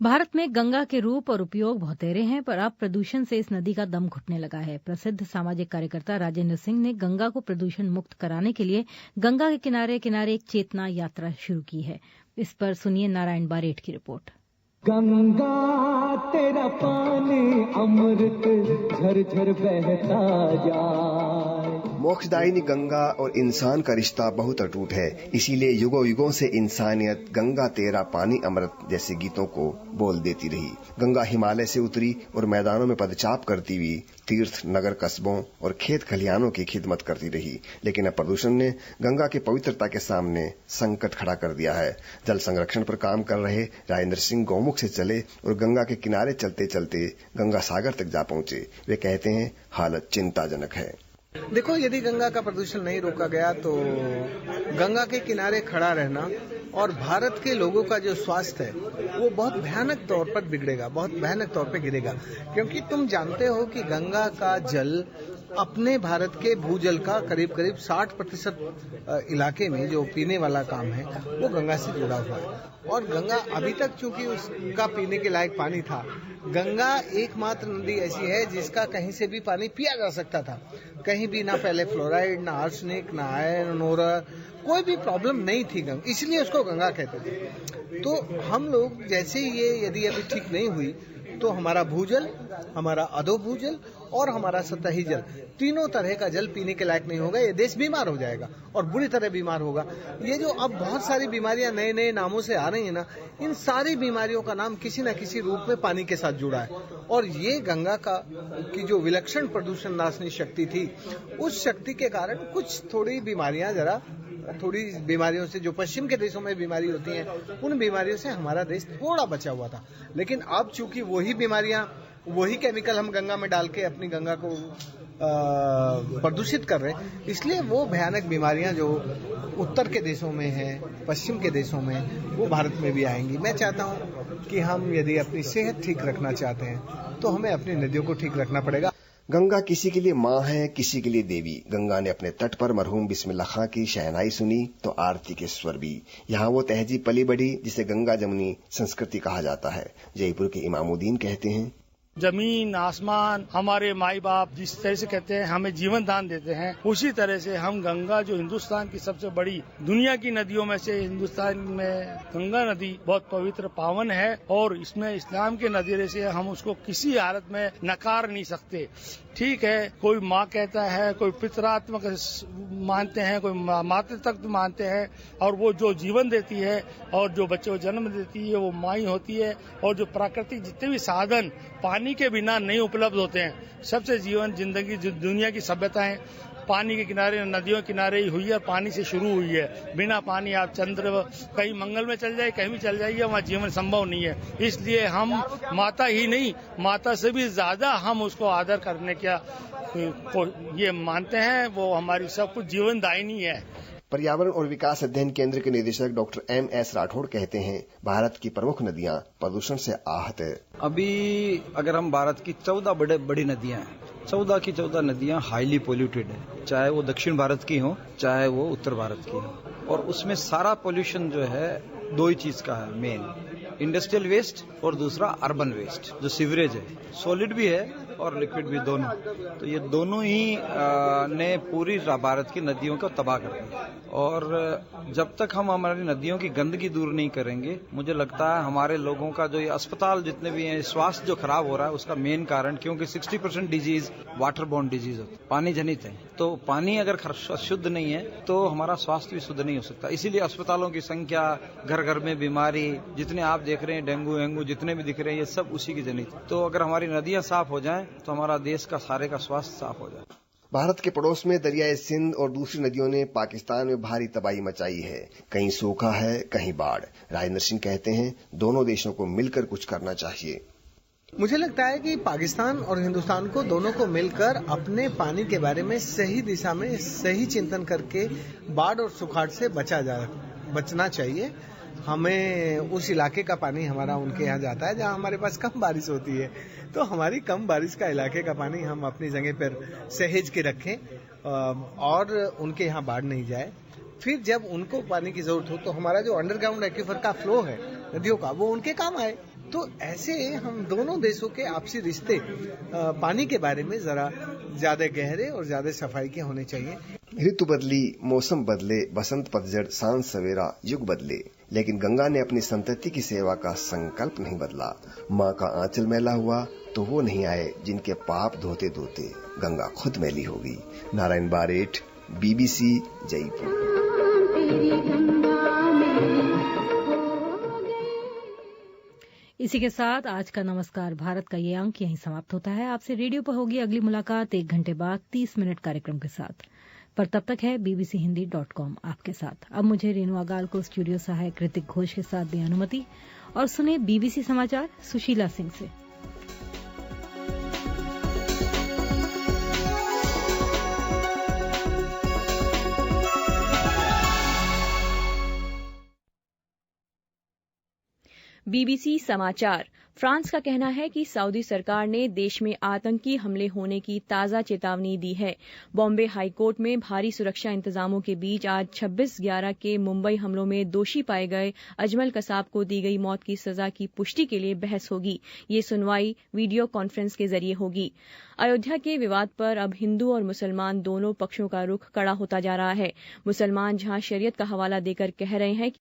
भारत में गंगा के रूप और उपयोग बहुतेरे हैं, पर अब प्रदूषण से इस नदी का दम घुटने लगा है। प्रसिद्ध सामाजिक कार्यकर्ता राजेंद्र सिंह ने गंगा को प्रदूषण मुक्त कराने के लिए गंगा के किनारे किनारे एक चेतना यात्रा शुरू की है। इस पर सुनिए नारायण बारेठ की रिपोर्ट। गंगा तेरा पानी अमृत झरझर बहता जाए। मोक्षदायिनी गंगा और इंसान का रिश्ता बहुत अटूट है। इसीलिए युगों युगों से इंसानियत गंगा तेरा पानी अमृत जैसे गीतों को बोल देती रही। गंगा हिमालय से उतरी और मैदानों में पदचाप करती हुई तीर्थ नगर कस्बों और खेत खलिहानों की खिदमत करती रही। लेकिन अब प्रदूषण ने गंगा की पवित्रता के सामने संकट खड़ा कर दिया है। जल संरक्षण पर काम कर रहे राजेंद्र सिंह गौमुख से चले और गंगा के किनारे चलते चलते गंगा सागर तक जा पहुंचे। वे कहते हैं हालत चिंताजनक है। देखो, यदि गंगा का प्रदूषण नहीं रोका गया तो गंगा के किनारे खड़ा रहना और भारत के लोगों का जो स्वास्थ्य है वो बहुत भयानक तौर पर बिगड़ेगा, बहुत भयानक तौर पर गिरेगा। क्योंकि तुम जानते हो कि गंगा का जल अपने भारत के भूजल का करीब 60% इलाके में जो पीने वाला काम है वो गंगा से जुड़ा हुआ है। और गंगा अभी तक चूंकि उसका पीने के लायक पानी था, गंगा एकमात्र नदी ऐसी है जिसका कहीं से भी पानी पिया जा सकता था। कहीं भी ना पहले फ्लोराइड, ना आर्सेनिक, ना आयरन और कोई भी प्रॉब्लम नहीं थी गंगा, इसलिए उसको गंगा कहते थे। तो हम लोग जैसे ये यदि अभी ठीक नहीं हुई तो हमारा भूजल, हमारा अधोभूजल और हमारा सतही जल, तीनों तरह का जल पीने के लायक नहीं होगा। ये देश बीमार हो जाएगा और बुरी तरह बीमार होगा। ये जो अब बहुत सारी बीमारियां नए नए नामों से आ रही है ना, इन सारी बीमारियों का नाम किसी न किसी रूप में पानी के साथ जुड़ा है। और ये गंगा की जो विलक्षण प्रदूषण नाशनी शक्ति थी, उस शक्ति के कारण कुछ थोड़ी बीमारियों से जो पश्चिम के देशों में बीमारी होती हैं, उन बीमारियों से हमारा देश थोड़ा बचा हुआ था। लेकिन अब चूंकि वही बीमारियां, वही केमिकल हम गंगा में डाल के अपनी गंगा को प्रदूषित कर रहे हैं, इसलिए वो भयानक बीमारियां जो उत्तर के देशों में हैं, पश्चिम के देशों में, वो भारत में भी आएंगी। मैं चाहता हूं कि हम यदि अपनी सेहत ठीक रखना चाहते हैं तो हमें अपनी नदियों को ठीक रखना पड़ेगा। गंगा किसी के लिए माँ है, किसी के लिए देवी। गंगा ने अपने तट पर मरहूम बिस्मिल्लाह खां की शहनाई सुनी तो आरती के स्वर भी। यहाँ वो तहजीब पली बढ़ी जिसे गंगा जमुनी संस्कृति कहा जाता है। जयपुर के इमामुद्दीन कहते हैं, जमीन आसमान हमारे माई बाप जिस तरह से कहते हैं हमें जीवन दान देते हैं, उसी तरह से हम गंगा जो हिंदुस्तान की सबसे बड़ी दुनिया की नदियों में से, हिंदुस्तान में गंगा नदी बहुत पवित्र पावन है और इसमें इस्लाम के नजरिए से हम उसको किसी हालत में नकार नहीं सकते। ठीक है, कोई माँ कहता है, कोई पितरात्मक मानते हैं, कोई मातृ तत्व मानते हैं, और वो जो जीवन देती है और जो बच्चों को जन्म देती है वो माँ ही होती है। और जो प्राकृतिक जितने भी साधन पानी के बिना नहीं उपलब्ध होते हैं, सबसे जीवन जिंदगी दुनिया की सभ्यताएं पानी के किनारे, नदियों के किनारे ही हुई है, पानी से शुरू हुई है। बिना पानी आप चंद्र कहीं मंगल में चल जाए, कहीं भी चल जाइए, वहाँ जीवन संभव नहीं है। इसलिए हम माता ही नहीं, माता से भी ज्यादा हम उसको आदर करने का ये मानते हैं। वो हमारी सब कुछ जीवन दायिनी है। पर्यावरण और विकास अध्ययन केंद्र के निदेशक डॉक्टर MS राठौड़ कहते हैं, भारत की प्रमुख नदियां प्रदूषण से आहत है। अभी अगर हम भारत की 14 बड़ी नदियां हैं, 14 की 14 नदियां हाईली पोल्यूटेड है, चाहे वो दक्षिण भारत की हो, चाहे वो उत्तर भारत की हो। और उसमें सारा पोल्यूशन जो है दो ही चीज का है मेन, इंडस्ट्रियल वेस्ट और दूसरा अर्बन वेस्ट, जो सीवरेज है, सॉलिड भी है और लिक्विड भी, दोनों। तो ये दोनों ही ने पूरी भारत की नदियों को तबाह कर दिया। और जब तक हम हमारी नदियों की गंदगी दूर नहीं करेंगे, मुझे लगता है हमारे लोगों का जो ये अस्पताल जितने भी हैं, स्वास्थ्य जो खराब हो रहा है, उसका मेन कारण, क्योंकि 60% डिजीज वाटर बोर्न डिजीज होती है, पानी जनित है। तो पानी अगर शुद्ध नहीं है तो हमारा स्वास्थ्य भी शुद्ध नहीं हो सकता। इसीलिए अस्पतालों की संख्या, घर घर में बीमारी, जितने आप देख रहे हैं, डेंगू जितने भी दिख रहे हैं, ये सब उसी की जनित। तो अगर हमारी नदियां साफ हो जाएं तो हमारा देश का सारे का स्वास्थ्य साफ हो जाए। भारत के पड़ोस में दरियाए सिंध और दूसरी नदियों ने पाकिस्तान में भारी तबाही मचाई है। कहीं सूखा है, कहीं बाढ़। राजेंद्र सिंह कहते हैं, दोनों देशों को मिलकर कुछ करना चाहिए। मुझे लगता है कि पाकिस्तान और हिंदुस्तान को, दोनों को मिलकर अपने पानी के बारे में सही दिशा में सही चिंतन करके बाढ़ और सुखाड़ से बचना चाहिए। हमें उस इलाके का पानी हमारा उनके यहाँ जाता है जहाँ हमारे पास कम बारिश होती है, तो हमारी कम बारिश का इलाके का पानी हम अपनी जगह पर सहेज के रखें और उनके यहाँ बाढ़ नहीं जाए। फिर जब उनको पानी की जरूरत हो तो हमारा जो अंडरग्राउंड एक्वीफर का फ्लो है नदियों का, वो उनके काम आए। तो ऐसे हम दोनों देशों के आपसी रिश्ते पानी के बारे में जरा ज्यादा गहरे और ज्यादा सफाई के होने चाहिए। ऋतु बदली, मौसम बदले, बसंत पतझड़, सांझ सवेरा, युग बदले, लेकिन गंगा ने अपनी संतति की सेवा का संकल्प नहीं बदला। माँ का आंचल मैला हुआ तो वो नहीं आए जिनके पाप धोते धोते गंगा खुद मैली होगी। नारायण बारेठ, BBC, जयपुर। इसी के साथ आज का नमस्कार भारत का ये अंक यहीं समाप्त होता है। आपसे रेडियो पर होगी अगली मुलाकात 1 घंटे बाद 30 मिनट कार्यक्रम के साथ। पर तब तक है bbchoindi.com आपके साथ। अब मुझे रेणु अगाल को स्टूडियो सहायक ऋतिक घोष के साथ दी अनुमति और सुने BBC समाचार सुशीला सिंह से। BBC समाचार। फ्रांस का कहना है कि सऊदी सरकार ने देश में आतंकी हमले होने की ताज़ा चेतावनी दी है। बॉम्बे हाईकोर्ट में भारी सुरक्षा इंतजामों के बीच आज 26/11 के मुंबई हमलों में दोषी पाए गए अजमल कसाब को दी गई मौत की सजा की पुष्टि के लिए बहस होगी। ये सुनवाई वीडियो कॉन्फ्रेंस के जरिए होगी। अयोध्या के विवाद पर अब हिंदू और मुसलमान दोनों पक्षों का रुख कड़ा होता जा रहा है। मुसलमान जहां शरीयत का हवाला देकर कह रहे हैं